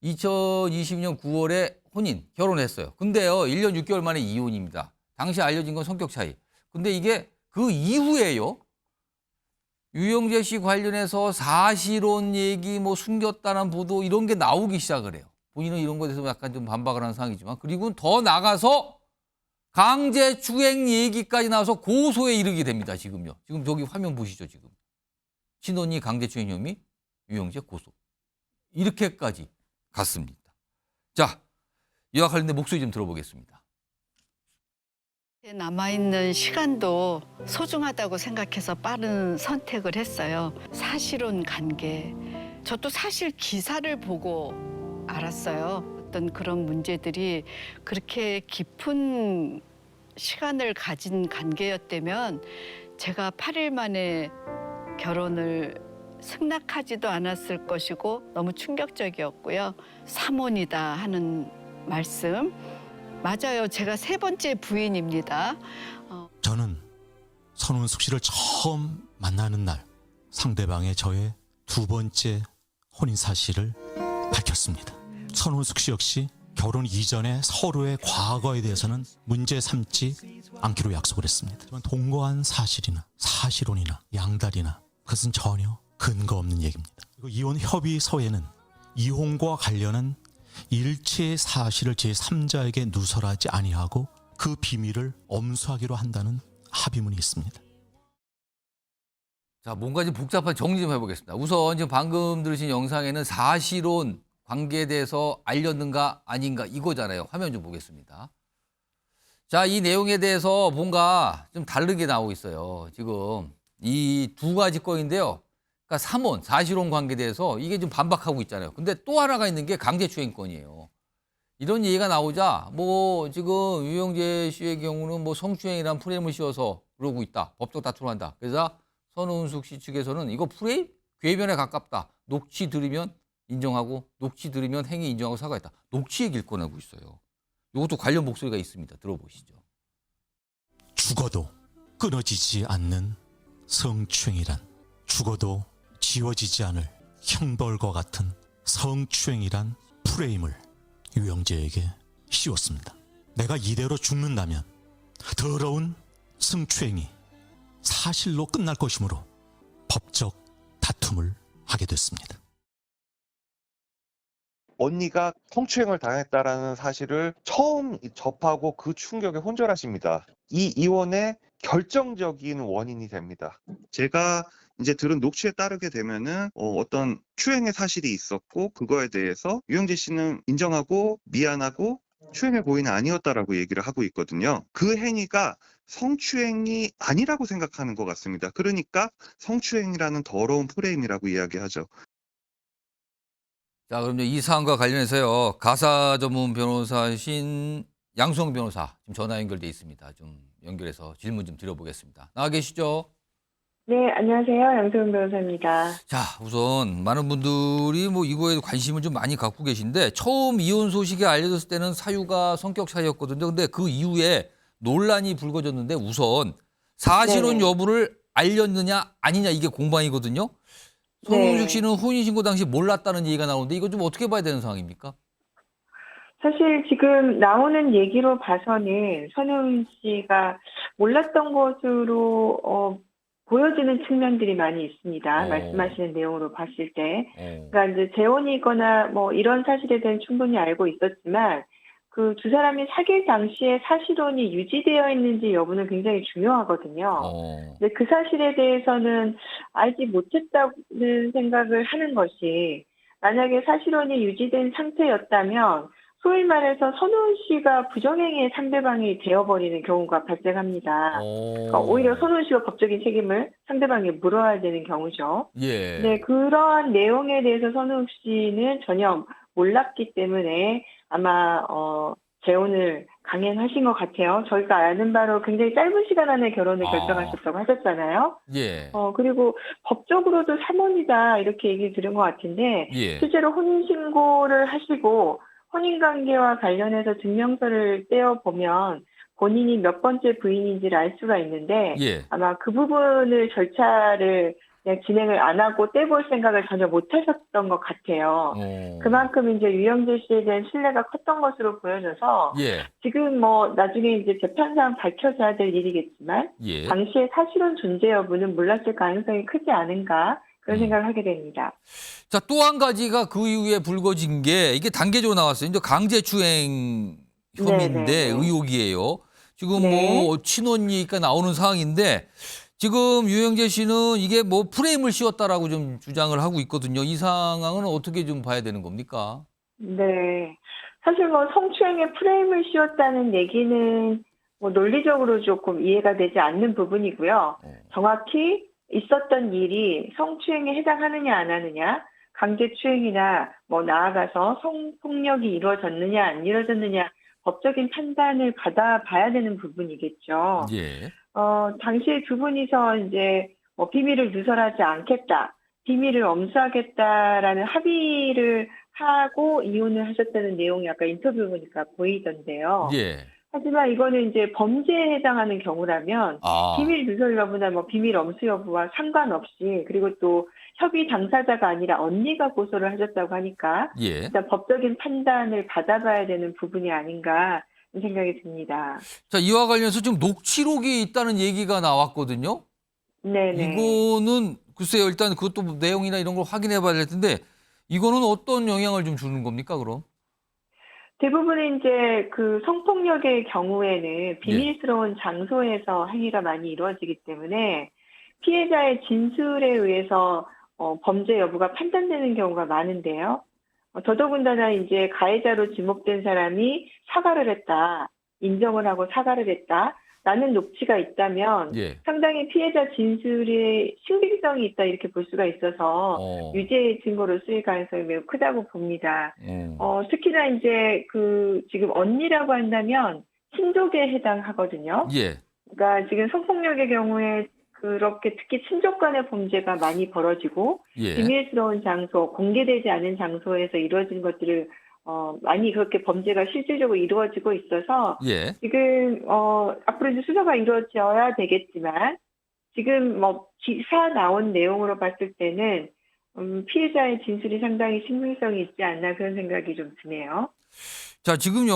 2022년 9월에 결혼했어요. 근데요, 1년 6개월 만에 이혼입니다. 당시 알려진 건 성격 차이. 근데 이게 그 이후에요, 유영재 씨 관련해서 사실혼 얘기, 뭐 숨겼다는 보도 이런 게 나오기 시작을 해요. 본인은 이런 것에 대해서 약간 좀 반박을 하는 상황이지만, 그리고 더 나가서 강제추행 얘기까지 나와서 고소에 이르게 됩니다. 지금요. 지금 저기 화면 보시죠. 지금 친언니 강제추행 혐의, 유영재 고소. 이렇게까지 갔습니다. 자, 이와 관련된 목소리 좀 들어보겠습니다. 남아있는 시간도 소중하다고 생각해서 빠른 선택을 했어요. 사실혼 관계. 저도 사실 기사를 보고 알았어요. 어떤 그런 문제들이 그렇게 깊은 시간을 가진 관계였다면 제가 8일 만에 결혼을 승낙하지도 않았을 것이고 너무 충격적이었고요. 사모니다 하는 말씀. 맞아요. 제가 3번째 부인입니다. 저는 선운숙 씨를 처음 만나는 날 상대방의 저의 2번째 혼인 사실을 밝혔습니다. 선운숙 씨 역시 결혼 이전에 서로의 과거에 대해서는 문제 삼지 않기로 약속을 했습니다. 하지만 동거한 사실이나 사실혼이나 양다리나 그것은 전혀 근거 없는 얘기입니다. 그리고 이혼 협의서에는 이혼과 관련한 일체의 사실을 제3자에게 누설하지 아니하고 그 비밀을 엄수하기로 한다는 합의문이 있습니다. 자, 뭔가 좀 복잡한 정리 좀 해보겠습니다. 우선 지금 방금 들으신 영상에는 사실혼 관계에 대해서 알렸는가 아닌가 이거잖아요. 화면 좀 보겠습니다. 자, 이 내용에 대해서 뭔가 좀 다르게 나오고 있어요. 지금 이 2가지 건인데요. 그러니까 삼혼, 사실혼 관계에 대해서 이게 좀 반박하고 있잖아요. 근데 또 하나가 있는 게 강제추행건이에요. 이런 얘기가 나오자 뭐 지금 유영재 씨의 경우는 뭐 성추행이란 프레임을 씌워서 그러고 있다. 법적 다툼을 한다. 그래서 선운숙 씨 측에서는 이거 프레임? 궤변에 가깝다. 녹취 들으면 인정하고 녹취 들으면 행위 인정하고 사과했다. 녹취 얘기를 꺼내고 있어요. 이것도 관련 목소리가 있습니다. 들어보시죠. 죽어도 끊어지지 않는 성추행이란, 죽어도 지워지지 않을 형벌과 같은 성추행이란 프레임을 유영재에게 씌웠습니다. 내가 이대로 죽는다면 더러운 성추행이 사실로 끝날 것이므로 법적 다툼을 하게 됐습니다. 언니가 성추행을 당했다라는 사실을 처음 접하고 그 충격에 혼절하십니다. 이 이혼의 결정적인 원인이 됩니다. 제가 이제 들은 녹취에 따르게 되면은 어떤 추행의 사실이 있었고 그거에 대해서 유영재 씨는 인정하고 미안하고 추행의 고의는 아니었다라고 얘기를 하고 있거든요. 그 행위가 성추행이 아니라고 생각하는 것 같습니다. 그러니까 성추행이라는 더러운 프레임이라고 이야기하죠. 자, 그럼 이 사안과 관련해서요, 가사 전문 변호사신 양수영 변호사 지금 전화 연결돼 있습니다. 좀 연결해서 질문 좀 드려보겠습니다. 나와 계시죠? 네, 안녕하세요. 양소영 변호사입니다. 자, 우선 많은 분들이 뭐 이거에 관심을 좀 많이 갖고 계신데, 처음 이혼 소식이 알려졌을 때는 사유가 성격 차이였거든요. 근데 그 이후에 논란이 불거졌는데, 우선 사실혼 네. 여부를 알렸느냐 아니냐 이게 공방이거든요. 손흥숙 씨는 혼인신고 당시 몰랐다는 얘기가 나오는데 이거 좀 어떻게 봐야 되는 상황입니까? 사실 지금 나오는 얘기로 봐서는 선우은 씨가 몰랐던 것으로 보여지는 측면들이 많이 있습니다. 말씀하시는 내용으로 봤을 때. 그러니까 이제 재혼이거나 뭐 이런 사실에 대해서 충분히 알고 있었지만 그 두 사람이 사귈 당시에 사실혼이 유지되어 있는지 여부는 굉장히 중요하거든요. 근데 그 사실에 대해서는 알지 못했다는 생각을 하는 것이, 만약에 사실혼이 유지된 상태였다면 소위 말해서 선우은 씨가 부정행위의 상대방이 되어버리는 경우가 발생합니다. 그러니까 오히려 선우은 씨가 법적인 책임을 상대방에 물어야 되는 경우죠. 예. 네, 그러한 내용에 대해서 선우은 씨는 전혀 몰랐기 때문에 아마 재혼을 강행하신 것 같아요. 저희가 아는 바로 굉장히 짧은 시간 안에 결혼을 결정하셨다고 하셨잖아요. 예. 그리고 법적으로도 사모이다 이렇게 얘기 들은 것 같은데 예. 실제로 혼인신고를 하시고 혼인관계와 관련해서 증명서를 떼어보면 본인이 몇 번째 부인인지를 알 수가 있는데 예. 아마 그 부분을 절차를 그냥 진행을 안 하고 떼볼 생각을 전혀 못 하셨던 것 같아요. 그만큼 이제 유영재 씨에 대한 신뢰가 컸던 것으로 보여져서 예. 지금 뭐 나중에 이제 재판상 밝혀져야 될 일이겠지만 예. 당시에 사실혼 존재 여부는 몰랐을 가능성이 크지 않은가 그런 생각을 하게 됩니다. 자, 또 한 가지가 그 이후에 불거진 게 이게 단계적으로 나왔어요. 이제 강제추행 혐의인데 네네. 의혹이에요. 지금 네. 뭐 친언니가 나오는 상황인데 지금 유영재 씨는 이게 뭐 프레임을 씌웠다라고 좀 주장을 하고 있거든요. 이 상황은 어떻게 좀 봐야 되는 겁니까? 네. 사실 뭐 성추행에 프레임을 씌웠다는 얘기는 뭐 논리적으로 조금 이해가 되지 않는 부분이고요. 정확히 있었던 일이 성추행에 해당하느냐 안 하느냐, 강제추행이나 뭐 나아가서 성폭력이 이루어졌느냐 안 이루어졌느냐 법적인 판단을 받아봐야 되는 부분이겠죠. 예. 당시에 두 분이서 이제 뭐 비밀을 누설하지 않겠다, 비밀을 엄수하겠다라는 합의를 하고 이혼을 하셨다는 내용이 아까 인터뷰 보니까 보이던데요. 예. 하지만 이거는 이제 범죄에 해당하는 경우라면 아. 비밀 누설 여부나 뭐 비밀 엄수 여부와 상관없이 그리고 또 협의 당사자가 아니라 언니가 고소를 하셨다고 하니까 예. 일단 법적인 판단을 받아봐야 되는 부분이 아닌가 생각이 듭니다. 자, 이와 관련해서 지금 녹취록이 있다는 얘기가 나왔거든요. 네네. 이거는 글쎄요. 일단 그것도 뭐 내용이나 이런 걸 확인해 봐야 될 텐데 이거는 어떤 영향을 좀 주는 겁니까, 그럼? 대부분의 이제 그 성폭력의 경우에는 비밀스러운 장소에서 행위가 많이 이루어지기 때문에 피해자의 진술에 의해서 범죄 여부가 판단되는 경우가 많은데요. 더더군다나 이제 가해자로 지목된 사람이 사과를 했다, 인정을 하고 사과를 했다라는 녹취가 있다면 예. 상당히 피해자 진술에 신빙성이 있다 이렇게 볼 수가 있어서 유죄의 증거로 쓰일 가능성이 매우 크다고 봅니다. 특히나 이제 그 지금 언니라고 한다면 친족에 해당하거든요. 예. 그러니까 지금 성폭력의 경우에 그렇게 특히 친족 간의 범죄가 많이 벌어지고 예. 비밀스러운 장소, 공개되지 않은 장소에서 이루어진 것들을 많이 그렇게 범죄가 실질적으로 이루어지고 있어서 예. 지금 앞으로 이제 수사가 이루어져야 되겠지만 지금 뭐 기사 나온 내용으로 봤을 때는 피해자의 진술이 상당히 신빙성이 있지 않나 그런 생각이 좀 드네요. 자, 지금요,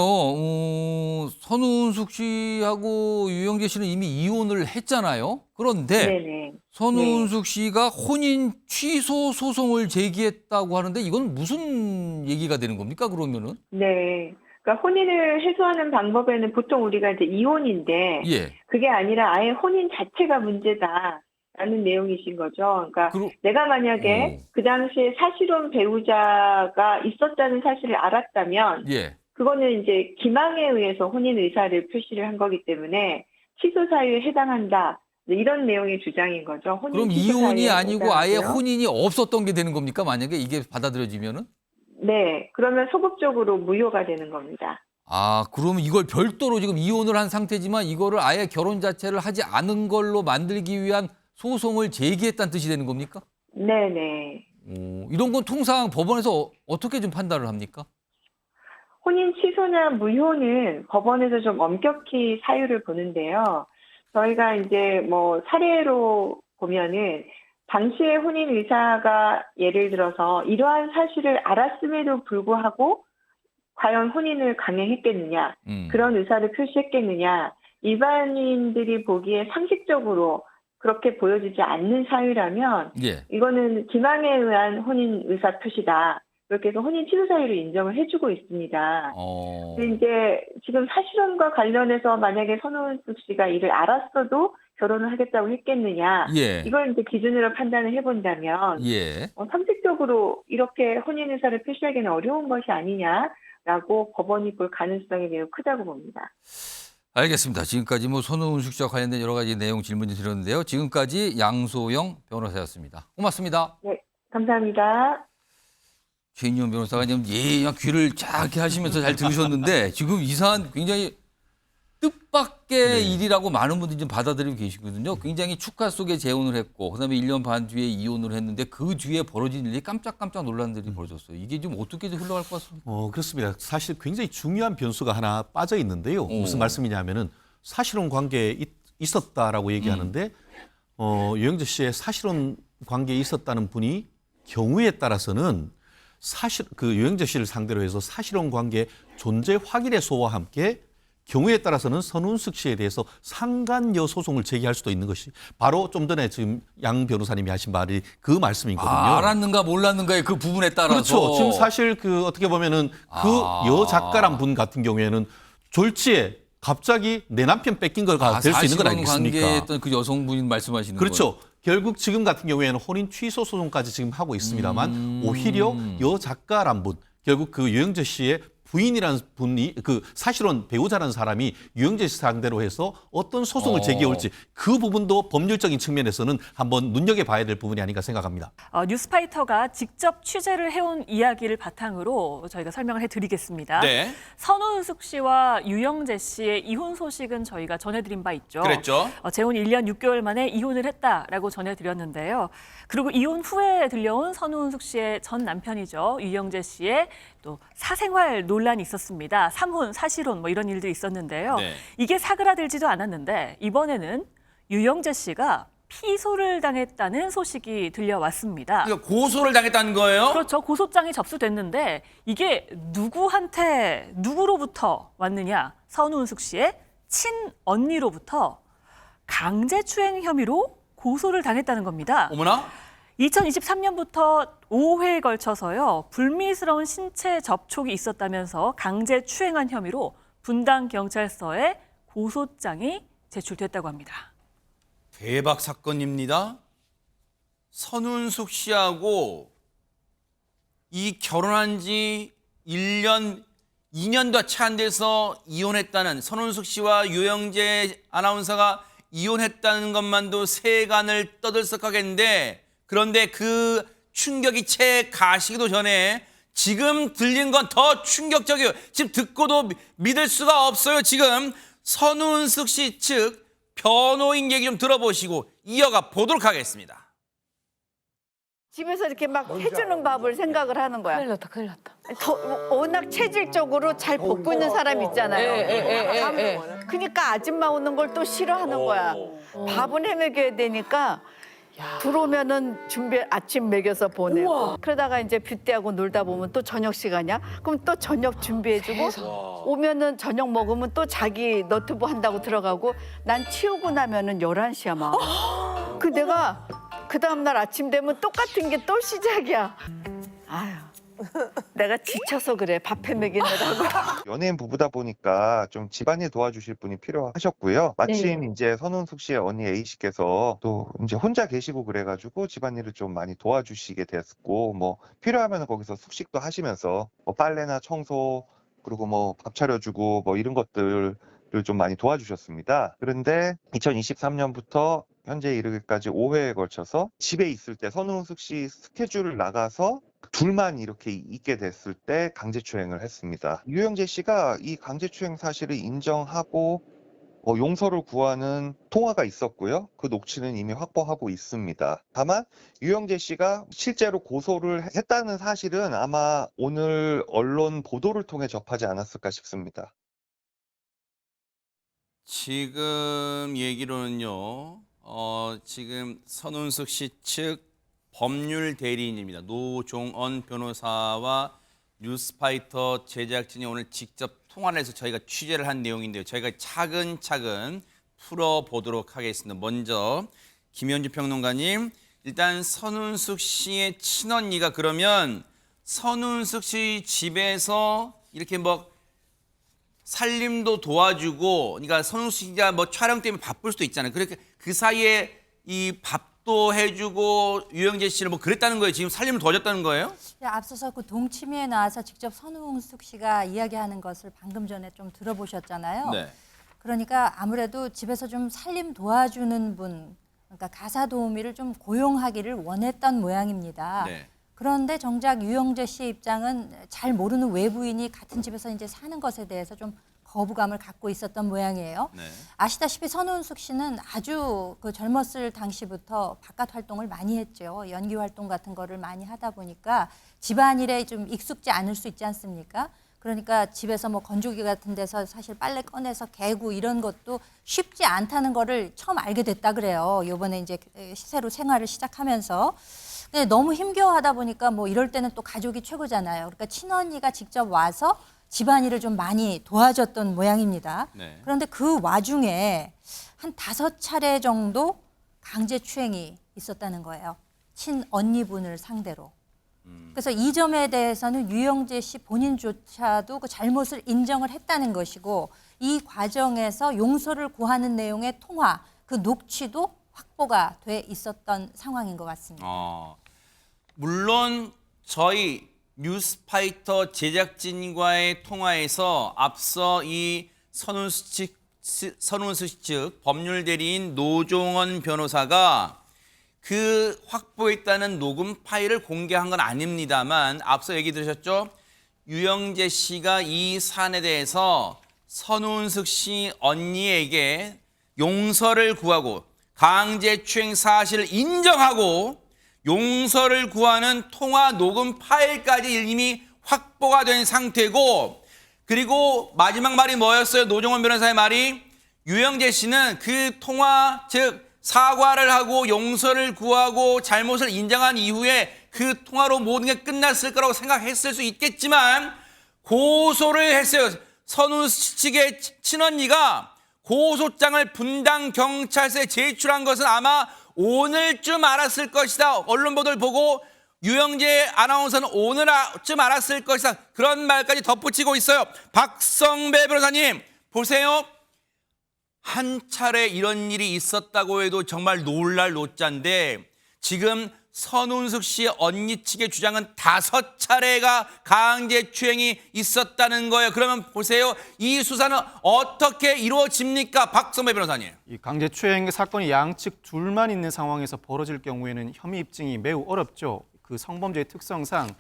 선운숙 씨하고 유영재 씨는 이미 이혼을 했잖아요. 그런데 네네. 선운숙 씨가 혼인 취소 소송을 제기했다고 하는데 이건 무슨 얘기가 되는 겁니까, 그러면은? 네. 그러니까 혼인을 해소하는 방법에는 보통 우리가 이제 이혼인데 예. 그게 아니라 아예 혼인 자체가 문제다라는 내용이신 거죠. 그러니까 내가 만약에 그 당시에 사실혼 배우자가 있었다는 사실을 알았다면 예. 그거는 이제 기망에 의해서 혼인 의사를 표시를 한 거기 때문에 취소 사유에 해당한다. 이런 내용의 주장인 거죠. 혼인 그럼 취소 이혼이 사유에 아니고 아예 해당하고요. 혼인이 없었던 게 되는 겁니까, 만약에 이게 받아들여지면은? 네. 그러면 소급적으로 무효가 되는 겁니다. 아, 그러면 이걸 별도로 지금 이혼을 한 상태지만 이거를 아예 결혼 자체를 하지 않은 걸로 만들기 위한 소송을 제기했다는 뜻이 되는 겁니까? 네네. 이런 건 통상 법원에서 어떻게 좀 판단을 합니까? 혼인 취소나 무효는 법원에서 좀 엄격히 사유를 보는데요. 저희가 이제 뭐 사례로 보면은 당시에 혼인 의사가 예를 들어서 이러한 사실을 알았음에도 불구하고 과연 혼인을 강행했겠느냐, 그런 의사를 표시했겠느냐, 일반인들이 보기에 상식적으로 그렇게 보여지지 않는 사유라면 예. 이거는 기망에 의한 혼인 의사 표시다. 그렇게 해서 혼인 취소 사유를 인정을 해주고 있습니다. 근데 이제 지금 사실혼과 관련해서 만약에 선운숙 씨가 이를 알았어도 결혼을 하겠다고 했겠느냐. 예. 이걸 이제 기준으로 판단을 해본다면 예. 상식적으로 이렇게 혼인 의사를 표시하기는 어려운 것이 아니냐라고 법원이 볼 가능성이 매우 크다고 봅니다. 알겠습니다. 지금까지 뭐 선운숙 씨와 관련된 여러 가지 내용 질문을 드렸는데요. 지금까지 양소영 변호사였습니다. 고맙습니다. 네, 감사합니다. 최인영 변호사가 지금 그냥 귀를 쫙 이렇게 하시면서 잘 들으셨는데 지금 이상한 굉장히 뜻밖의 일이라고 많은 분들이 좀 받아들이고 계시거든요. 굉장히 축하 속에 재혼을 했고 그다음에 1년 반 뒤에 이혼을 했는데 그 뒤에 벌어진 일이 깜짝깜짝 놀라는 일이 벌어졌어요. 이게 좀 어떻게 좀 흘러갈 것 같습니까? 그렇습니다. 사실 굉장히 중요한 변수가 하나 빠져 있는데요. 무슨 말씀이냐면은 사실혼 관계에 있었다라고 얘기하는데 유영재 씨의 사실혼 관계에 있었다는 분이 경우에 따라서는 사실 그 유영재 씨를 상대로 해서 사실혼 관계 존재 확인의 소와 함께 경우에 따라서는 선운숙 씨에 대해서 상간녀 소송을 제기할 수도 있는 것이 바로 좀 전에 지금 양 변호사님이 하신 말이 그 말씀이거든요. 알았는가 몰랐는가의 그 부분에 따라서. 그렇죠. 지금 사실 그 어떻게 보면은 그 여 작가란 분 같은 경우에는 졸지에 갑자기 내 남편 뺏긴 거가 될 수 있는 건 아니겠습니까? 관계에 있던 그 여성분이 말씀하시는 그렇죠. 결국 지금 같은 경우에는 혼인 취소 소송까지 지금 하고 있습니다만 오히려 여 작가란 분, 결국 그 유영재 씨의 부인이라는 분이 그 사실은 배우자라는 사람이 유영재 씨 상대로 해서 어떤 소송을 제기해올지 그 부분도 법률적인 측면에서는 한번 눈여겨봐야 될 부분이 아닌가 생각합니다. 뉴스파이터가 직접 취재를 해온 이야기를 바탕으로 저희가 설명을 해드리겠습니다. 네. 선운숙 씨와 유영재 씨의 이혼 소식은 저희가 전해드린 바 있죠. 그랬죠. 재혼 1년 6개월 만에 이혼을 했다라고 전해드렸는데요. 그리고 이혼 후에 들려온 선운숙 씨의 전 남편이죠. 유영재 씨의 또 사생활 논란이 있었습니다. 삼혼, 사실혼 뭐 이런 일들이 있었는데요. 네. 이게 사그라들지도 않았는데 이번에는 유영재 씨가 피소를 당했다는 소식이 들려왔습니다. 그러니까 고소를 당했다는 거예요? 그렇죠. 고소장이 접수됐는데 이게 누구로부터 왔느냐. 선운숙 씨의 친언니로부터 강제추행 혐의로 고소를 당했다는 겁니다. 어머나? 2023년부터 5회에 걸쳐서요. 불미스러운 신체 접촉이 있었다면서 강제추행한 혐의로 분당경찰서에 고소장이 제출됐다고 합니다. 대박 사건입니다. 선운숙 씨하고 이 결혼한 지 1년, 2년도 채 안 돼서 이혼했다는 선운숙 씨와 유영재 아나운서가 이혼했다는 것만도 세간을 떠들썩하겠는데 그런데 그 충격이 채 가시기도 전에 지금 들린 건 더 충격적이에요. 지금 듣고도 믿을 수가 없어요. 지금 선운숙 씨 측 변호인 얘기 좀 들어보시고 이어가 보도록 하겠습니다. 집에서 이렇게 막 해주는 밥을 생각을 하는 거야. 큰일 났다. 워낙 체질적으로 잘 먹고 있는 사람 있잖아요. 그러니까 아줌마 오는 걸 또 싫어하는 거야. 밥은 해먹여야 되니까 들어오면은 아침 먹여서 보내고 그러다가 이제 뷰티하고 놀다 보면 또 저녁 시간이야. 그럼 또 저녁 준비해주고 오면은 저녁 먹으면 또 자기 너튜브 한다고 들어가고 난 치우고 나면은 11시야 막. 그 내가 그 다음날 아침 되면 똑같은 게 또 시작이야. 아유, 내가 지쳐서 그래. 밥 해먹이느라고. 연예인 부부다 보니까 좀 집안일 도와주실 분이 필요하셨고요. 마침 이제 선운숙 씨의 언니 A 씨께서 또 이제 혼자 계시고 그래가지고 집안일을 좀 많이 도와주시게 됐고, 뭐 필요하면 거기서 숙식도 하시면서 뭐 빨래나 청소 그리고 뭐 밥 차려주고 뭐 이런 것들을 좀 많이 도와주셨습니다. 그런데 2023년부터 현재 이르기까지 5회에 걸쳐서 집에 있을 때 선운숙 씨 스케줄을 나가서 둘만 이렇게 있게 됐을 때 강제추행을 했습니다. 유영재 씨가 이 강제추행 사실을 인정하고 용서를 구하는 통화가 있었고요. 그 녹취는 이미 확보하고 있습니다. 다만 유영재 씨가 실제로 고소를 했다는 사실은 아마 오늘 언론 보도를 통해 접하지 않았을까 싶습니다. 지금 얘기로는요. 지금 선운숙 씨 측 법률 대리인입니다. 노종언 변호사와 뉴스파이터 제작진이 오늘 직접 통화를 해서 저희가 취재를 한 내용인데요. 저희가 차근차근 풀어보도록 하겠습니다. 먼저 김현주 평론가님, 일단 선운숙 씨의 친언니가 그러면 선운숙 씨 집에서 이렇게 뭐 살림도 도와주고, 그러니까 선운숙 씨가 뭐 촬영 때문에 바쁠 수도 있잖아요. 그렇게 그 사이에 이 밥도 해주고 유영재 씨를 뭐 그랬다는 거예요. 지금 살림을 도와줬다는 거예요? 네, 앞서서 그 동치미에 나와서 직접 선운숙 씨가 이야기하는 것을 방금 전에 좀 들어보셨잖아요. 네. 그러니까 아무래도 집에서 좀 살림 도와주는 분, 그러니까 가사 도우미를 좀 고용하기를 원했던 모양입니다. 네. 그런데 정작 유영재 씨 입장은 잘 모르는 외부인이 같은 집에서 이제 사는 것에 대해서 좀 거부감을 갖고 있었던 모양이에요. 네. 아시다시피 선운숙 씨는 아주 그 젊었을 당시부터 바깥 활동을 많이 했죠. 연기 활동 같은 거를 많이 하다 보니까 집안일에 좀 익숙지 않을 수 있지 않습니까? 그러니까 집에서 뭐 건조기 같은 데서 사실 빨래 꺼내서 개고 이런 것도 쉽지 않다는 거를 처음 알게 됐다 그래요. 요번에 이제 새로 생활을 시작하면서. 근데 너무 힘겨워하다 보니까 뭐 이럴 때는 또 가족이 최고잖아요. 그러니까 친언니가 직접 와서 집안일을 좀 많이 도와줬던 모양입니다. 네. 그런데 그 와중에 한 5차례 정도 강제추행이 있었다는 거예요. 친언니분을 상대로. 그래서 이 점에 대해서는 유영재 씨 본인조차도 그 잘못을 인정을 했다는 것이고 이 과정에서 용서를 구하는 내용의 통화, 그 녹취도 확보가 돼 있었던 상황인 것 같습니다. 물론 저희 뉴스파이터 제작진과의 통화에서 앞서 이 선운수 측 법률 대리인 노종원 변호사가 그 확보했다는 녹음 파일을 공개한 건 아닙니다만 앞서 얘기 들으셨죠? 유영재 씨가 이 사안에 대해서 선운숙 씨 언니에게 용서를 구하고 강제추행 사실을 인정하고 용서를 구하는 통화 녹음 파일까지 이미 확보가 된 상태고 그리고 마지막 말이 뭐였어요? 노종원 변호사의 말이 유영재 씨는 그 통화 즉 사과를 하고 용서를 구하고 잘못을 인정한 이후에 그 통화로 모든 게 끝났을 거라고 생각했을 수 있겠지만 고소를 했어요. 선운숙 측의 친언니가 고소장을 분당 경찰서에 제출한 것은 아마 오늘쯤 알았을 것이다. 언론 보도를 보고 유영재 아나운서는 오늘쯤 알았을 것이다. 그런 말까지 덧붙이고 있어요. 박성배 변호사님 보세요. 한 차례 이런 일이 있었다고 해도 정말 놀랄 노자인데 지금 선운숙 씨의 언니 측의 주장은 5차례가 강제추행이 있었다는 거예요. 그러면 보세요. 이 수사는 어떻게 이루어집니까? 박성배 변호사님. 이 강제추행 사건이 양측 둘만 있는 상황에서 벌어질 경우에는 혐의 입증이 매우 어렵죠. 그 성범죄의 특성상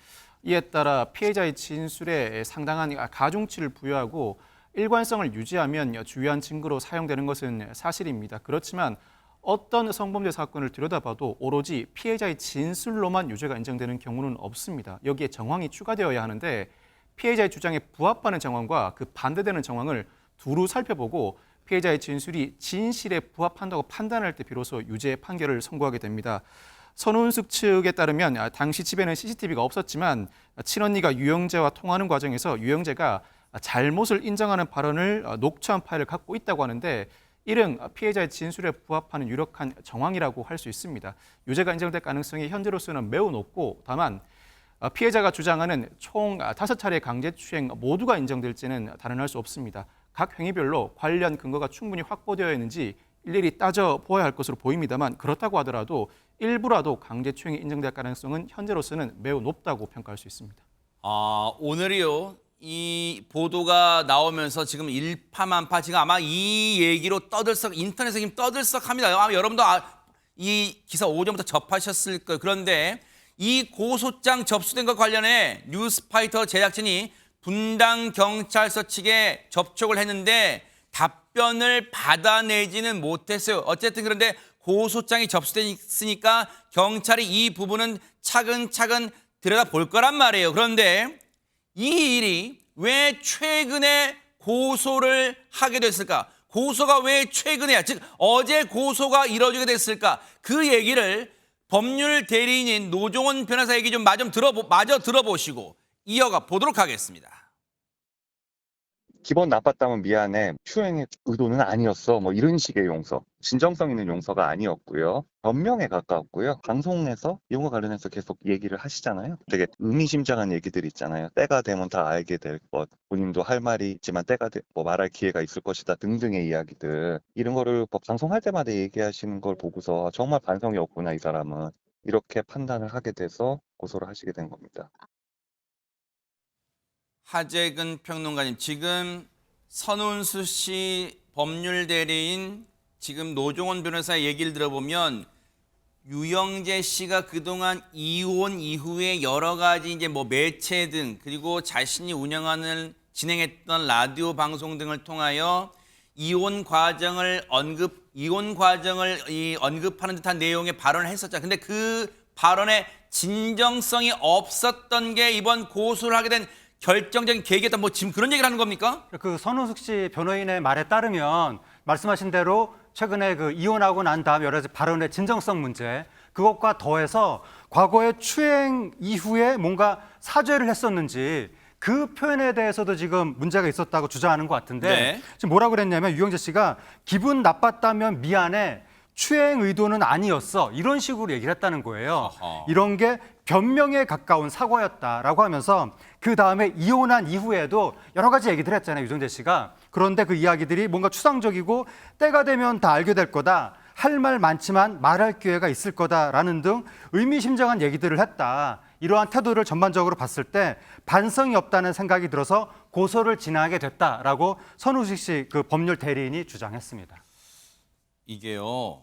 이에 따라 피해자의 진술에 상당한 가중치를 부여하고 일관성을 유지하면 주요한 증거로 사용되는 것은 사실입니다. 그렇지만 어떤 성범죄 사건을 들여다봐도 오로지 피해자의 진술로만 유죄가 인정되는 경우는 없습니다. 여기에 정황이 추가되어야 하는데 피해자의 주장에 부합하는 정황과 그 반대되는 정황을 두루 살펴보고 피해자의 진술이 진실에 부합한다고 판단할 때 비로소 유죄 판결을 선고하게 됩니다. 선운숙 측에 따르면 당시 집에는 CCTV가 없었지만 친언니가 유영재와 통화하는 과정에서 유영재가 잘못을 인정하는 발언을 녹취한 파일을 갖고 있다고 하는데 이는 피해자의 진술에 부합하는 유력한 정황이라고 할 수 있습니다. 유죄가 인정될 가능성이 현재로서는 매우 높고 다만 피해자가 주장하는 총 5차례 강제추행 모두가 인정될지는 단언할 수 없습니다. 각 행위별로 관련 근거가 충분히 확보되어 있는지 일일이 따져보아야 할 것으로 보입니다만 그렇다고 하더라도 일부라도 강제추행이 인정될 가능성은 현재로서는 매우 높다고 평가할 수 있습니다. 오늘이요. 이 보도가 나오면서 지금 일파만파 지금 아마 이 얘기로 인터넷에 지금 떠들썩합니다. 아마 여러분도 이 기사 오전부터 접하셨을 거예요. 그런데 이 고소장 접수된 것 관련해 뉴스파이터 제작진이 분당 경찰서 측에 접촉을 했는데 답변을 받아내지는 못했어요. 어쨌든 그런데 고소장이 접수됐으니까 경찰이 이 부분은 차근차근 들여다볼 거란 말이에요. 그런데 이 일이 왜 최근에 고소를 하게 됐을까? 고소가 왜 최근에야? 즉 어제 고소가 이루어지게 됐을까? 그 얘기를 법률 대리인인 노종원 변호사 얘기 좀 마저 들어보시고 이어가 보도록 하겠습니다. 기분 나빴다면 미안해. 추행의 의도는 아니었어. 뭐 이런 식의 용서. 진정성 있는 용서가 아니었고요. 변명에 가까웠고요. 방송에서 이런 거 관련해서 계속 얘기를 하시잖아요. 되게 의미심장한 얘기들 있잖아요. 때가 되면 다 알게 될 것. 본인도 할 말이 있지만 뭐 말할 기회가 있을 것이다 등등의 이야기들. 이런 거를 방송할 때마다 얘기하시는 걸 보고서 정말 반성이 없구나 이 사람은. 이렇게 판단을 하게 돼서 고소를 하시게 된 겁니다. 하재근 평론가님, 지금 선운수 씨 법률 대리인 지금 노종원 변호사의 얘기를 들어보면 유영재 씨가 그동안 이혼 이후에 여러 가지 이제 뭐 매체 등 그리고 자신이 진행했던 라디오 방송 등을 통하여 이혼 과정을 언급하는 듯한 내용의 발언을 했었죠. 근데 그 발언에 진정성이 없었던 게 이번 고소를 하게 된 결정적인 계기였다. 뭐 지금 그런 얘기를 하는 겁니까? 그 선우숙 씨 변호인의 말에 따르면 말씀하신 대로 최근에 그 이혼하고 난 다음 여러 가지 발언의 진정성 문제 그것과 더해서 과거에 추행 이후에 뭔가 사죄를 했었는지 그 표현에 대해서도 지금 문제가 있었다고 주장하는 것 같은데 네. 지금 뭐라고 그랬냐면 유영재 씨가 기분 나빴다면 미안해 추행 의도는 아니었어 이런 식으로 얘기를 했다는 거예요. 어허. 이런 게 변명에 가까운 사과였다라고 하면서 그 다음에 이혼한 이후에도 여러 가지 얘기들 했잖아요, 유정재 씨가. 그런데 그 이야기들이 뭔가 추상적이고 때가 되면 다 알게 될 거다. 할 말 많지만 말할 기회가 있을 거다라는 등 의미심장한 얘기들을 했다. 이러한 태도를 전반적으로 봤을 때 반성이 없다는 생각이 들어서 고소를 진행하게 됐다라고 선우식 씨 그 법률 대리인이 주장했습니다. 이게요.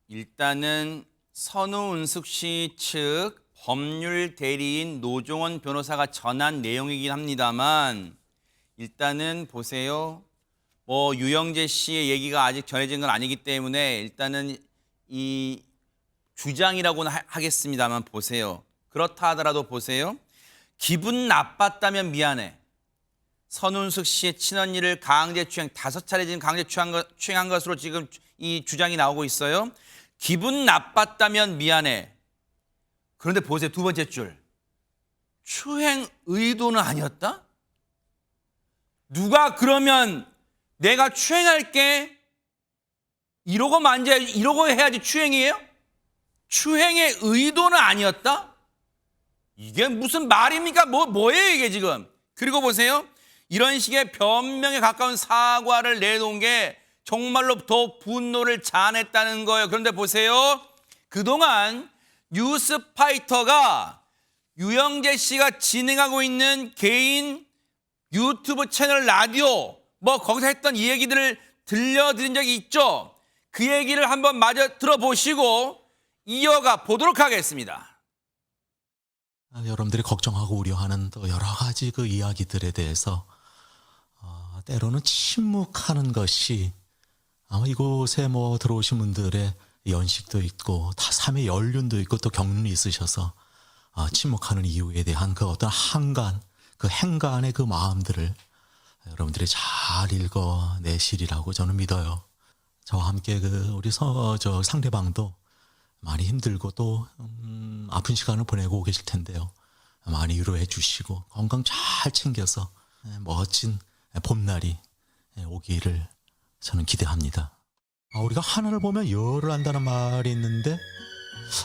일단은 선우은숙 씨 측 법률 대리인 노종원 변호사가 전한 내용이긴 합니다만 일단은 보세요. 뭐 유영재 씨의 얘기가 아직 전해진 건 아니기 때문에 일단은 이 주장이라고는 하겠습니다만 보세요. 그렇다 하더라도 보세요. 기분 나빴다면 미안해. 선운숙 씨의 친언니를 강제 추행 5차례 지금 강제 추행한 것으로 지금 이 주장이 나오고 있어요. 기분 나빴다면 미안해. 그런데 보세요. 두 번째 줄. 추행 의도는 아니었다? 누가 그러면 내가 추행할게 이러고 이러고 해야지 추행이에요? 추행의 의도는 아니었다? 이게 무슨 말입니까? 뭐예요 이게 지금? 그리고 보세요. 이런 식의 변명에 가까운 사과를 내놓은 게 정말로 더 분노를 자아냈다는 거예요. 그런데 보세요. 그동안 뉴스파이터가 유영재 씨가 진행하고 있는 개인 유튜브 채널 라디오 뭐 거기서 했던 이 얘기들을 들려드린 적이 있죠. 그 얘기를 한번 마저 들어보시고 이어가 보도록 하겠습니다. 여러분들이 걱정하고 우려하는 또 여러 가지 그 이야기들에 대해서 때로는 침묵하는 것이 아마 이곳에 뭐 들어오신 분들의 연식도 있고 다 삶의 연륜도 있고 또 경륜이 있으셔서 침묵하는 이유에 대한 그 어떤 한간, 그 행간의 그 마음들을 여러분들이 잘 읽어내시리라고 저는 믿어요. 저와 함께 우리 상대방도 많이 힘들고 또 아픈 시간을 보내고 계실 텐데요. 많이 위로해 주시고 건강 잘 챙겨서 멋진 봄날이 오기를 저는 기대합니다. 우리가 하나를 보면 열을 안다는 말이 있는데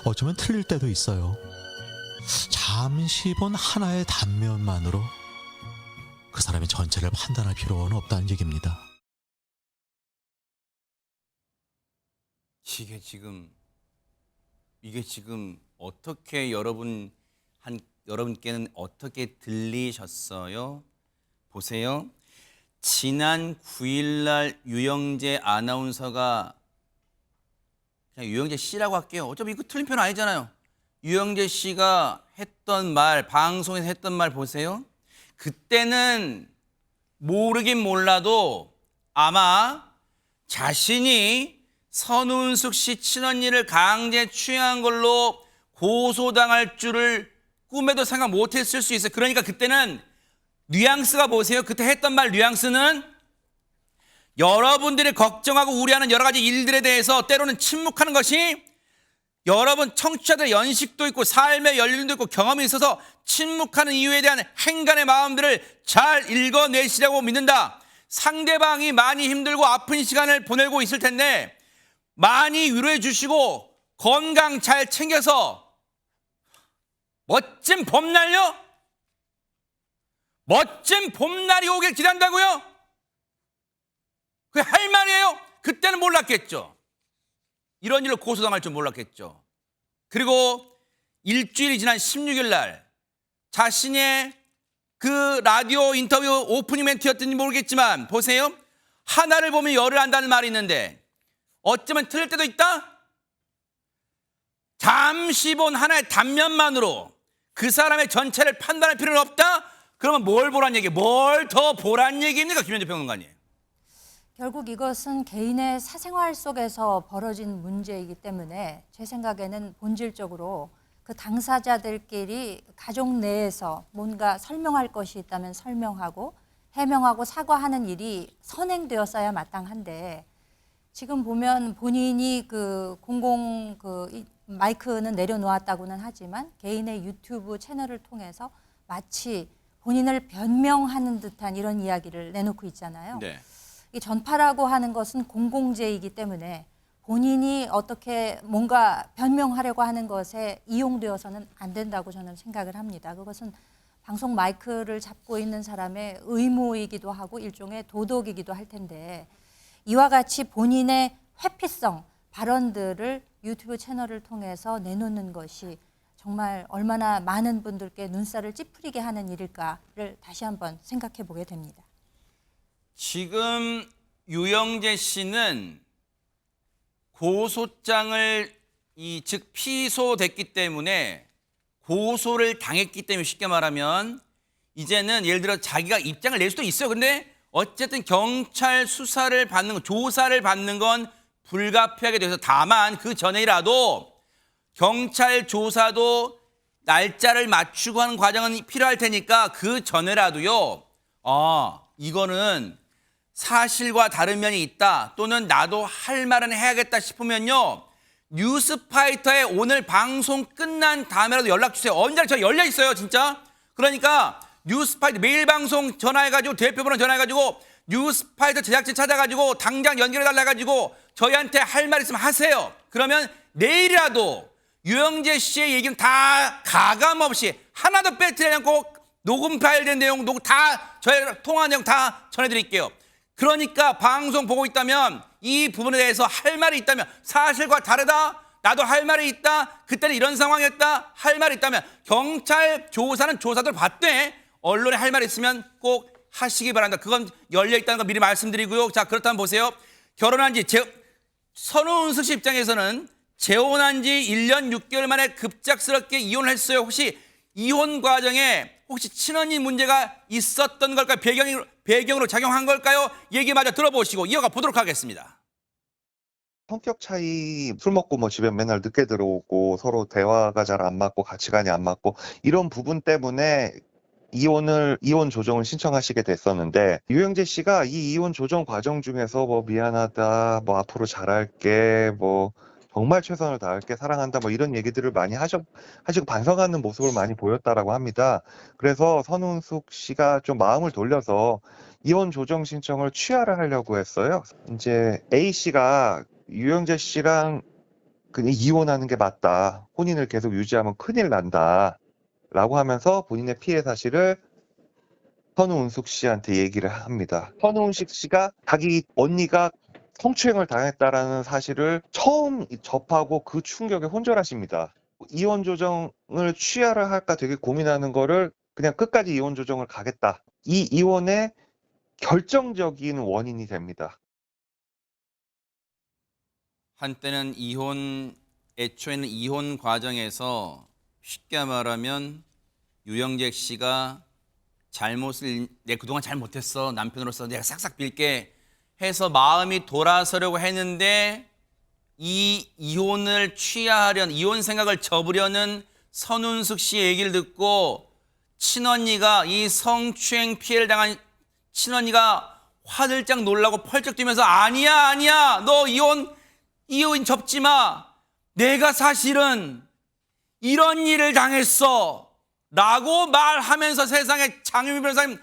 어쩌면 틀릴 때도 있어요. 잠시 본 하나의 단면만으로 그 사람의 전체를 판단할 필요는 없다는 얘기입니다. 이게 지금 어떻게 여러분께는 어떻게 들리셨어요? 보세요. 지난 9일 날 유영재 아나운서가 그냥 유영재 씨라고 할게요. 어차피 이거 틀린 표현 아니잖아요. 유영재 씨가 했던 말, 방송에서 했던 말 보세요. 그때는 모르긴 몰라도 아마 자신이 선운숙 씨 친언니를 강제 추행한 걸로 고소당할 줄을 꿈에도 생각 못했을 수 있어요. 그러니까 그때는 뉘앙스가 보세요. 그때 했던 말 뉘앙스는 여러분들이 걱정하고 우려하는 여러 가지 일들에 대해서 때로는 침묵하는 것이 여러분 청취자들의 연식도 있고 삶의 연륜도 있고 경험이 있어서 침묵하는 이유에 대한 행간의 마음들을 잘 읽어내시라고 믿는다. 상대방이 많이 힘들고 아픈 시간을 보내고 있을 텐데 많이 위로해 주시고 건강 잘 챙겨서 멋진 봄날요? 멋진 봄날이 오길 기대한다고요? 그게 할 말이에요? 그때는 몰랐겠죠. 이런 일로 고소당할 줄 몰랐겠죠. 그리고 일주일이 지난 16일 날 자신의 그 라디오 인터뷰 오프닝 멘트였든지 모르겠지만 보세요. 하나를 보면 열을 안다는 말이 있는데 어쩌면 틀릴 때도 있다? 잠시 본 하나의 단면만으로 그 사람의 전체를 판단할 필요는 없다? 그러면 뭘 보란 얘기예요? 뭘 더 보란 얘기입니까? 김현재 평론가님. 결국 이것은 개인의 사생활 속에서 벌어진 문제이기 때문에 제 생각에는 본질적으로 그 당사자들끼리 가족 내에서 뭔가 설명할 것이 있다면 설명하고 해명하고 사과하는 일이 선행되었어야 마땅한데 지금 보면 본인이 그 공공 마이크는 내려놓았다고는 하지만 개인의 유튜브 채널을 통해서 마치 본인을 변명하는 듯한 이런 이야기를 내놓고 있잖아요. 네. 이 전파라고 하는 것은 공공재이기 때문에 본인이 어떻게 뭔가 변명하려고 하는 것에 이용되어서는 안 된다고 저는 생각을 합니다. 그것은 방송 마이크를 잡고 있는 사람의 의무이기도 하고 일종의 도덕이기도 할 텐데 이와 같이 본인의 회피성 발언들을 유튜브 채널을 통해서 내놓는 것이 정말 얼마나 많은 분들께 눈살을 찌푸리게 하는 일일까를 다시 한번 생각해 보게 됩니다. 지금 유영재 씨는 고소장을 즉 피소됐기 때문에 고소를 당했기 때문에 쉽게 말하면 이제는 예를 들어 자기가 입장을 낼 수도 있어요. 근데 어쨌든 경찰 수사를 받는 건, 조사를 받는 건 불가피하게 돼서 다만 그 전에라도 경찰 조사도 날짜를 맞추고 하는 과정은 필요할 테니까 그 전에라도요. 이거는 사실과 다른 면이 있다. 또는 나도 할 말은 해야겠다 싶으면요. 뉴스파이터에 오늘 방송 끝난 다음에라도 연락 주세요. 언제나 저 열려 있어요, 진짜. 그러니까 뉴스파이터 매일 방송 전화해가지고 대표번호 전화해가지고 뉴스파이터 제작진 찾아가지고 당장 연결해달라 해가지고 저희한테 할 말 있으면 하세요. 그러면 내일이라도 유영재 씨의 얘기는 다 가감없이 하나도 빼뜨리지 않고 녹음 파일된 내용 다 저희 통화 내용 다 전해드릴게요. 그러니까 방송 보고 있다면 이 부분에 대해서 할 말이 있다면 사실과 다르다. 나도 할 말이 있다. 그때는 이런 상황이었다. 할 말이 있다면 경찰 조사는 조사들 받되 언론에 할 말이 있으면 꼭 하시기 바랍니다. 그건 열려 있다는 거 미리 말씀드리고요. 자, 그렇다면 보세요. 결혼한 지 선우은숙 씨 입장에서는 재혼한 지 1년 6개월 만에 급작스럽게 이혼을 했어요. 혹시 이혼 과정에 혹시 친언니 문제가 있었던 걸까요? 배경으로 작용한 걸까요? 얘기 마저 들어보시고 이어가 보도록 하겠습니다. 성격 차이, 술 먹고 뭐 집에 맨날 늦게 들어오고 서로 대화가 잘 안 맞고 가치관이 안 맞고 이런 부분 때문에 이혼 조정을 신청하시게 됐었는데 유영재 씨가 이 이혼 조정 과정 중에서 뭐 미안하다, 뭐 앞으로 잘할게, 뭐 정말 최선을 다할게, 사랑한다, 뭐 이런 얘기들을 많이 하시고 반성하는 모습을 많이 보였다라고 합니다. 그래서 선운숙 씨가 좀 마음을 돌려서 이혼 조정 신청을 취하를 하려고 했어요. 이제 A 씨가 유영재 씨랑 그냥 이혼하는 게 맞다. 혼인을 계속 유지하면 큰일 난다. 라고 하면서 본인의 피해 사실을 선우은숙 씨한테 얘기를 합니다. 선우은숙 씨가 자기 언니가 성추행을 당했다라는 사실을 처음 접하고 그 충격에 혼절하십니다. 이혼 조정을 취하를 할까 되게 고민하는 거를 그냥 끝까지 이혼 조정을 가겠다. 이 이혼의 결정적인 원인이 됩니다. 한때는 애초에는 이혼 과정에서 쉽게 말하면 유영재 씨가 내 그동안 잘못했어. 남편으로서 내가 싹싹 빌게 해서 마음이 돌아서려고 했는데 이 이혼 생각을 접으려는 선운숙 씨의 얘기를 듣고 친언니가 이 성추행 피해를 당한 친언니가 화들짝 놀라고 펄쩍 뛰면서 아니야. 너 이혼 접지 마. 내가 사실은 이런 일을 당했어. 라고 말하면서 세상에 장유미 변호사님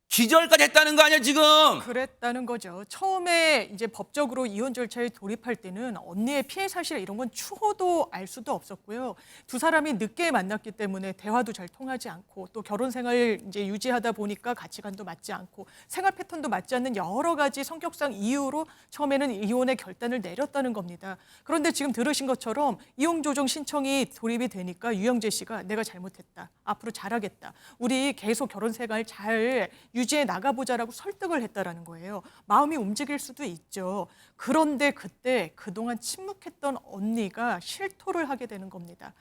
기절까지 했다는 거 아니야 지금? 그랬다는 거죠. 처음에 이제 법적으로 이혼 절차에 돌입할 때는 언니의 피해 사실 이런 건 추호도 알 수도 없었고요. 두 사람이 늦게 만났기 때문에 대화도 잘 통하지 않고 또 결혼 생활 이제 유지하다 보니까 가치관도 맞지 않고 생활 패턴도 맞지 않는 여러 가지 성격상 이유로 처음에는 이혼의 결단을 내렸다는 겁니다. 그런데 지금 들으신 것처럼 이혼 조정 신청이 돌입이 되니까 유영재 씨가 내가 잘못했다. 앞으로 잘하겠다. 우리 계속 결혼 생활 잘 유지해 나가보자라고 설득을 했다라는 거예요. 마음이 움직일 수도 있죠. 그런데 그때 그동안 침묵했던 언니가 실토를 하게 되는 겁니다.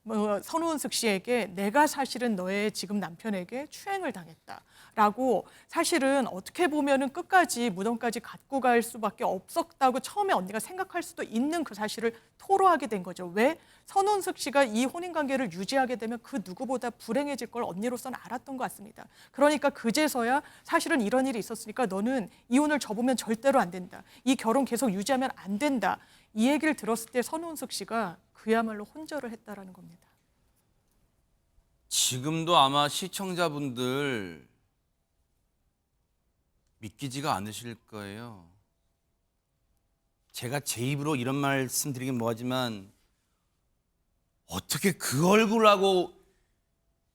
선우은숙 씨에게 내가 사실은 너의 지금 남편에게 추행을 당했다라고 사실은 어떻게 보면은 끝까지 무덤까지 갖고 갈 수밖에 없었다고 처음에 언니가 생각할 수도 있는 그 사실을 토로하게 된 거죠. 왜? 선우은숙 씨가 이 혼인관계를 유지하게 되면 그 누구보다 불행해질 걸 언니로서는 알았던 것 같습니다. 그러니까 그제서야 사실은 이런 일이 있었으니까 너는 이혼을 접으면 절대로 안 된다. 이 결혼 계속 유지하면 안 된다. 이 얘기를 들었을 때 선우은숙 씨가 그야말로 혼절을 했다라는 겁니다. 지금도 아마 시청자분들 믿기지가 않으실 거예요. 제가 제 입으로 이런 말씀드리긴 뭐하지만 어떻게 그 얼굴하고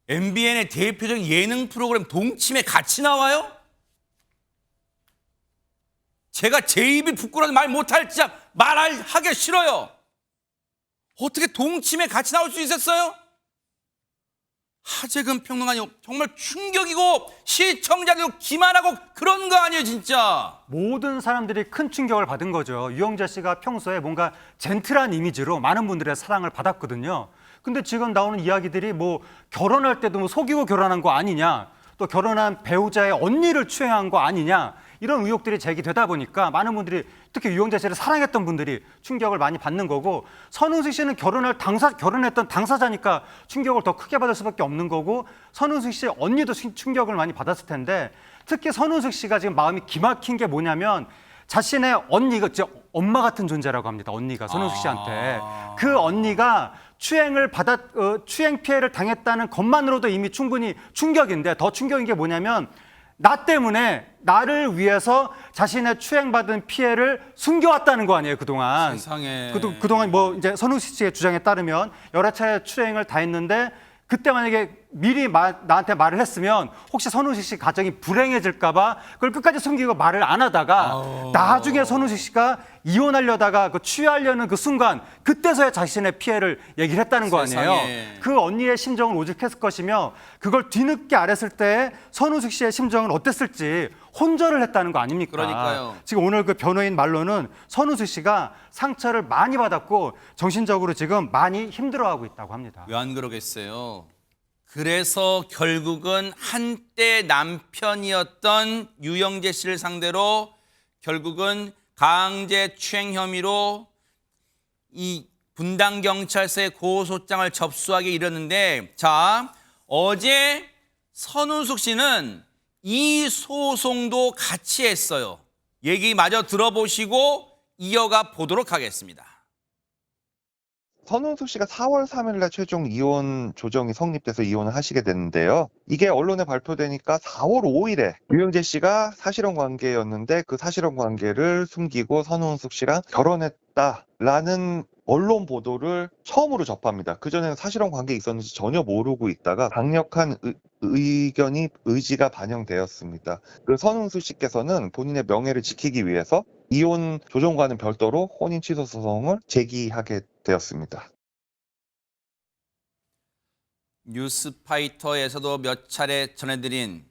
MBN의 대표적인 예능 프로그램 동침에 같이 나와요? 제가 제 입이 부끄러워서 말 못할 진짜 말하기 싫어요. 어떻게 동침에 같이 나올 수 있었어요? 하재근 평론가님 정말 충격이고 시청자들도 기만하고 그런 거 아니에요 진짜. 모든 사람들이 큰 충격을 받은 거죠. 유영재 씨가 평소에 뭔가 젠틀한 이미지로 많은 분들의 사랑을 받았거든요. 근데 지금 나오는 이야기들이 뭐 결혼할 때도 뭐 속이고 결혼한 거 아니냐, 또 결혼한 배우자의 언니를 추행한 거 아니냐, 이런 의혹들이 제기되다 보니까 많은 분들이, 특히 유영재 씨를 사랑했던 분들이 충격을 많이 받는 거고, 선우숙 씨는 결혼했던 당사자니까 충격을 더 크게 받을 수밖에 없는 거고, 선우숙 씨 언니도 충격을 많이 받았을 텐데, 특히 선우숙 씨가 지금 마음이 기막힌 게 뭐냐면 자신의 언니가 진짜 엄마 같은 존재라고 합니다. 언니가 선우숙 씨한테. 그 언니가 추행 피해를 당했다는 것만으로도 이미 충분히 충격인데, 더 충격인 게 뭐냐면 나 때문에 나를 위해서 자신의 추행받은 피해를 숨겨왔다는 거 아니에요, 그동안. 세상에. 그동안 뭐 이제 선우숙 씨의 주장에 따르면 여러 차례 추행을 다 했는데, 그때 만약에 미리 나한테 말을 했으면 혹시 선우숙 씨 가정이 불행해질까 봐 그걸 끝까지 숨기고 말을 안 하다가 나중에 선우숙 씨가 이혼하려다가 그 취하려는 그 순간, 그때서야 자신의 피해를 얘기를 했다는 거 아니에요. 세상에. 그 언니의 심정은 오죽했을 것이며, 그걸 뒤늦게 알았을 때 선우숙 씨의 심정은 어땠을지 혼절을 했다는 거 아닙니까? 그러니까요. 지금 오늘 그 변호인 말로는 선우숙 씨가 상처를 많이 받았고 정신적으로 지금 많이 힘들어하고 있다고 합니다. 왜 안 그러겠어요? 그래서 결국은 한때 남편이었던 유영재 씨를 상대로 결국은 강제추행 혐의로 이 분당경찰서에 고소장을 접수하게 이르는데, 자, 어제 선우숙 씨는 이 소송도 같이 했어요. 얘기 마저 들어보시고 이어가 보도록 하겠습니다. 선우숙 씨가 4월 3일 날 최종 이혼 조정이 성립돼서 이혼을 하시게 됐는데요. 이게 언론에 발표되니까 4월 5일에 유영재 씨가 사실혼 관계였는데 그 사실혼 관계를 숨기고 선우숙 씨랑 결혼했다라는 언론 보도를 처음으로 접합니다. 그전에는 사실혼 관계에 있었는지 전혀 모르고 있다가 강력한 의지가 반영되었습니다. 그 선우숙 씨께서는 본인의 명예를 지키기 위해서 이혼 조정과는 별도로 혼인 취소 소송을 제기하게 되었습니다. 뉴스파이터에서도 몇 차례 전해드린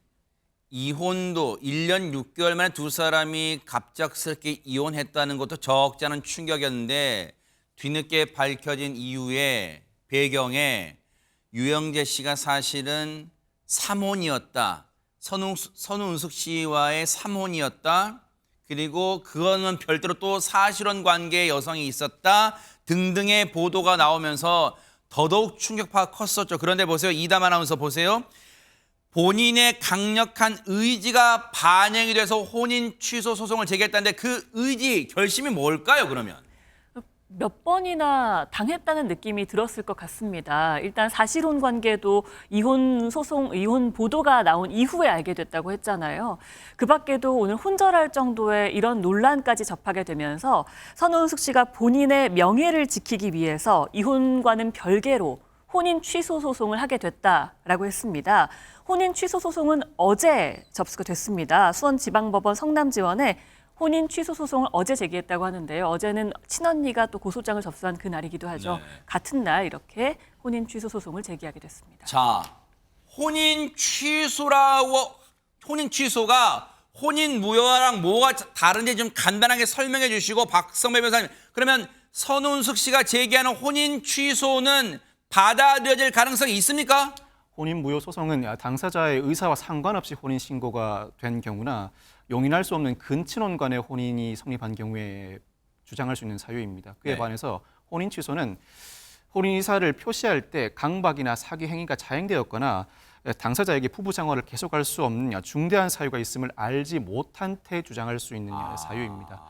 이혼도 1년 6개월 만에 두 사람이 갑작스럽게 이혼했다는 것도 적지 않은 충격이었는데, 뒤늦게 밝혀진 이유의 배경에 유영재 씨가 사실은 삼혼이었다, 선우은숙 씨와의 삼혼이었다, 그리고 그거는 별도로 또 사실혼 관계의 여성이 있었다 등등의 보도가 나오면서 더더욱 충격파가 컸었죠. 그런데 보세요. 이담 아나운서 보세요. 본인의 강력한 의지가 반영이 돼서 혼인 취소 소송을 제기했다는데 그 의지, 결심이 뭘까요, 그러면? 몇 번이나 당했다는 느낌이 들었을 것 같습니다. 일단 사실혼 관계도 이혼 소송, 이혼 보도가 나온 이후에 알게 됐다고 했잖아요. 그 밖에도 오늘 혼절할 정도의 이런 논란까지 접하게 되면서 선우은숙 씨가 본인의 명예를 지키기 위해서 이혼과는 별개로 혼인 취소 소송을 하게 됐다라고 했습니다. 혼인 취소 소송은 어제 접수가 됐습니다. 수원지방법원 성남지원에 혼인 취소 소송을 어제 제기했다고 하는데요. 어제는 친언니가 또 고소장을 접수한 그날이기도 하죠. 네. 같은 날 이렇게 혼인 취소 소송을 제기하게 됐습니다. 자, 혼인 취소가 혼인 무효랑 뭐가 다른지 좀 간단하게 설명해 주시고, 박성배 변호사님, 그러면 선우은숙 씨가 제기하는 혼인 취소는 받아들여질 가능성이 있습니까? 혼인 무효 소송은 당사자의 의사와 상관없이 혼인 신고가 된 경우나 용인할 수 없는 근친혼 간의 혼인이 성립한 경우에 주장할 수 있는 사유입니다. 그에 네. 반해서 혼인 취소는 혼인 의사를 표시할 때 강박이나 사기 행위가 자행되었거나 당사자에게 부부 생활을 계속할 수 없는 중대한 사유가 있음을 알지 못한 채 주장할 수 있는 사유입니다.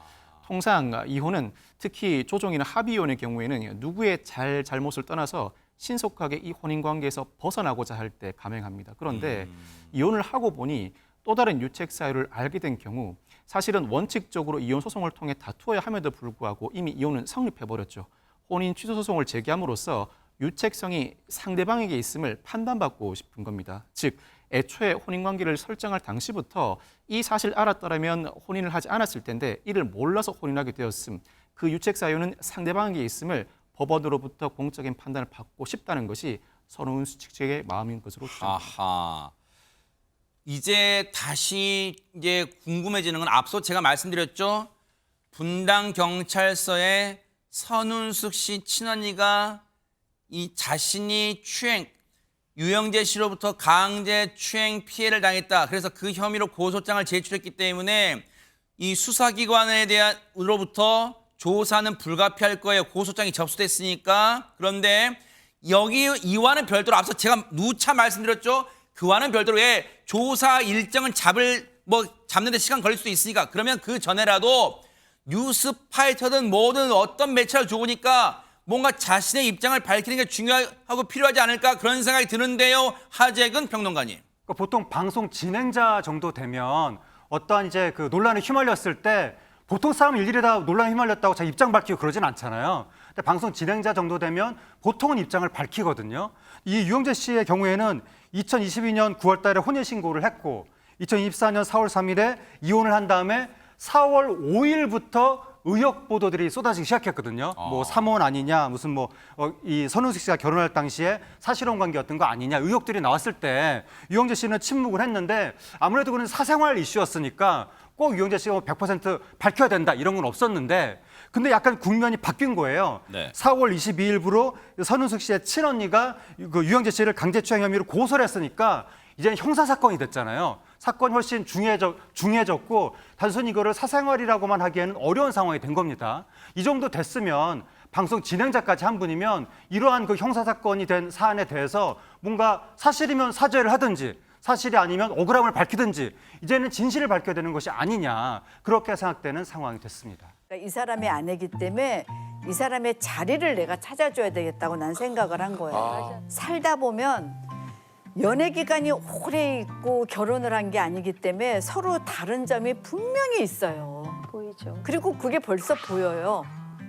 통상 이혼은 특히 조정이나 합의 이혼의 경우에는 누구의 잘못을 떠나서 신속하게 이 혼인 관계에서 벗어나고자 할 때 감행합니다. 그런데 이혼을 하고 보니 또 다른 유책 사유를 알게 된 경우 사실은 원칙적으로 이혼 소송을 통해 다투어야 함에도 불구하고 이미 이혼은 성립해버렸죠. 혼인 취소 소송을 제기함으로써 유책성이 상대방에게 있음을 판단받고 싶은 겁니다. 즉 애초에 혼인관계를 설정할 당시부터 이 사실 알았더라면 혼인을 하지 않았을 텐데 이를 몰라서 혼인하게 되었음. 그 유책 사유는 상대방에게 있음을 법원으로부터 공적인 판단을 받고 싶다는 것이 선우은수 측의 마음인 것으로 추정됩니다. 아하. 이제 다시 이제 궁금해지는 건 앞서 제가 말씀드렸죠. 분당 경찰서에 선운숙 씨 친언니가 이 자신이 유영재 씨로부터 강제 추행 피해를 당했다. 그래서 그 혐의로 고소장을 제출했기 때문에 이 수사기관에 대한으로부터 조사는 불가피할 거예요. 고소장이 접수됐으니까. 그런데 여기 이와는 별도로 앞서 제가 누차 말씀드렸죠. 그와는 별도로 조사 일정은 잡는 데 시간 걸릴 수도 있으니까 그러면 그 전에라도 뉴스파이터든 뭐든 어떤 매체를 좋으니까 뭔가 자신의 입장을 밝히는 게 중요하고 필요하지 않을까 그런 생각이 드는데요. 하재근 평론가님. 그러니까 보통 방송 진행자 정도 되면 어떠한 이제 그 논란에 휘말렸을 때 보통 사람 일일이 다 논란에 휘말렸다고 자기 입장 밝히고 그러진 않잖아요. 근데 방송 진행자 정도 되면 보통은 입장을 밝히거든요. 이 유영재 씨의 경우에는 2022년 9월 달에 혼인 신고를 했고 2024년 4월 3일에 이혼을 한 다음에 4월 5일부터 의혹 보도들이 쏟아지기 시작했거든요. 뭐 3혼 아니냐, 무슨 이 선운숙 씨가 결혼할 당시에 사실혼 관계였던 거 아니냐 의혹들이 나왔을 때 유영재 씨는 침묵을 했는데 아무래도 그런 사생활 이슈였으니까 꼭 유영재 씨가 100% 밝혀야 된다 이런 건 없었는데 근데 약간 국면이 바뀐 거예요. 네. 4월 22일부로 선운숙 씨의 친언니가 그 유영재 씨를 강제추행 혐의로 고소를 했으니까 이제는 형사사건이 됐잖아요. 사건이 훨씬 중요해졌고 단순히 이거를 사생활이라고만 하기에는 어려운 상황이 된 겁니다. 이 정도 됐으면 방송 진행자까지 한 분이면 이러한 그 형사사건이 된 사안에 대해서 뭔가 사실이면 사죄를 하든지 사실이 아니면 억울함을 밝히든지 이제는 진실을 밝혀야 되는 것이 아니냐 그렇게 생각되는 상황이 됐습니다. 이 사람의 아내이기 때문에 이 사람의 자리를 내가 찾아줘야 되겠다고 난 생각을 한 거예요. 살다 보면 연애 기간이 오래 있고 결혼을 한 게 아니기 때문에 서로 다른 점이 분명히 있어요. 보이죠. 그리고 그게 벌써 보여요.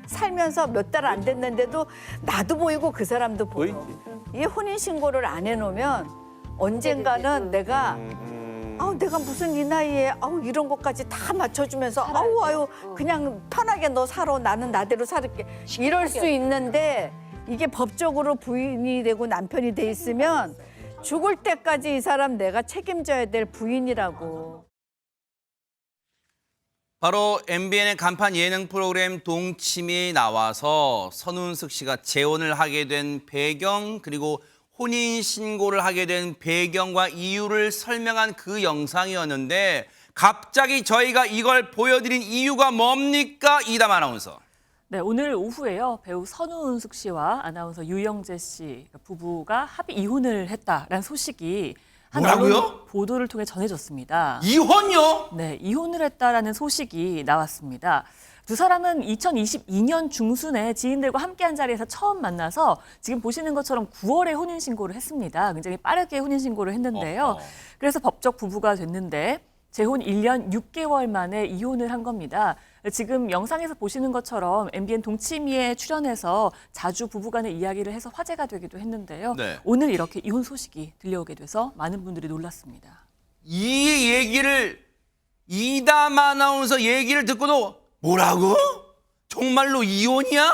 살면서 몇 달 안 됐는데도 나도 보이고 그 사람도 보여. 이 혼인 신고를 안 해놓으면 언젠가는 내가 내가 무슨 이 나이에 이런 것까지 다 맞춰주면서 그냥 편하게 너 살아 나는 나대로 살을게 이럴 수 있는데 이게 법적으로 부인이 되고 남편이 돼 있으면 죽을 때까지 이 사람 내가 책임져야 될 부인이라고. 바로 MBN의 간판 예능 프로그램 동치미에 나와서 선운숙 씨가 재혼을 하게 된 배경 그리고 혼인 신고를 하게 된 배경과 이유를 설명한 그 영상이었는데 갑자기 저희가 이걸 보여드린 이유가 뭡니까? 이담 아나운서. 네, 오늘 오후에요. 배우 선우은숙 씨와 아나운서 유영재 씨 부부가 합의 이혼을 했다라는 소식이 한 뭐라고요? 언론 보도를 통해 전해졌습니다. 이혼요? 네, 이혼을 했다라는 소식이 나왔습니다. 두 사람은 2022년 중순에 지인들과 함께한 자리에서 처음 만나서 지금 보시는 것처럼 9월에 혼인신고를 했습니다. 굉장히 빠르게 혼인신고를 했는데요. 그래서 법적 부부가 됐는데 재혼 1년 6개월 만에 이혼을 한 겁니다. 지금 영상에서 보시는 것처럼 MBN 동치미에 출연해서 자주 부부간의 이야기를 해서 화제가 되기도 했는데요. 네. 오늘 이렇게 이혼 소식이 들려오게 돼서 많은 분들이 놀랐습니다. 이 얘기를 이담 아나운서 얘기를 듣고도 뭐라고? 정말로 이혼이야?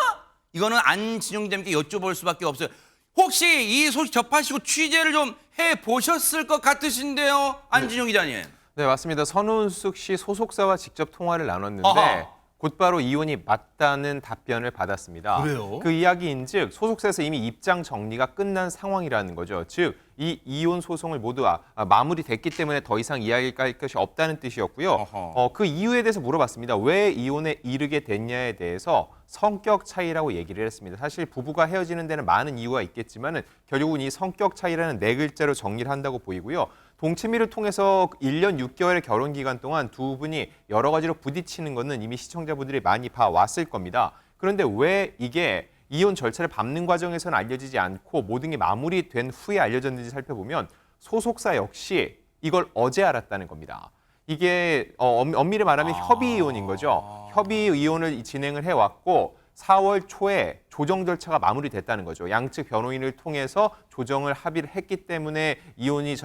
이거는 안진용님께 여쭤볼 수밖에 없어요. 혹시 이 소식 접하시고 취재를 좀 해보셨을 것 같으신데요, 안진용 기자님. 네, 맞습니다. 선운숙 씨 소속사와 직접 통화를 나눴는데 곧바로 이혼이 맞다는 답변을 받았습니다. 그래요? 그 이야기인즉 소속사에서 이미 입장 정리가 끝난 상황이라는 거죠. 즉 이 이혼 소송을 모두 마무리됐기 때문에 더 이상 이야기할 것이 없다는 뜻이었고요. 어허. 그 이유에 대해서 물어봤습니다. 왜 이혼에 이르게 됐냐에 대해서 성격 차이라고 얘기를 했습니다. 사실 부부가 헤어지는 데는 많은 이유가 있겠지만은 결국은 이 성격 차이라는 네 글자로 정리를 한다고 보이고요. 동치미를 통해서 1년 6개월의 결혼 기간 동안 두 분이 여러 가지로 부딪히는 것은 이미 시청자분들이 많이 봐왔을 겁니다. 그런데 왜 이게 이혼 절차를 밟는 과정에서는 알려지지 않고 모든 게 마무리된 후에 알려졌는지 살펴보면 소속사 역시 이걸 어제 알았다는 겁니다. 이게 엄밀히 말하면 협의 이혼인 거죠. 협의 이혼을 진행을 해왔고 4월 초에 조정 절차가 마무리됐다는 거죠. 양측 변호인을 통해서 조정을 합의를 했기 때문에 이혼이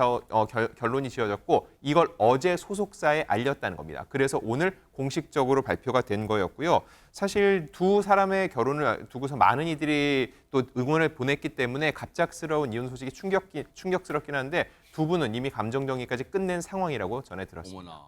결론이 지어졌고 이걸 어제 소속사에 알렸다는 겁니다. 그래서 오늘 공식적으로 발표가 된 거였고요. 사실 두 사람의 결혼을 두고서 많은 이들이 또 응원을 보냈기 때문에 갑작스러운 이혼 소식이 충격스럽긴 한데 두 분은 이미 감정 정리까지 끝낸 상황이라고 전해 들었습니다. 어머나.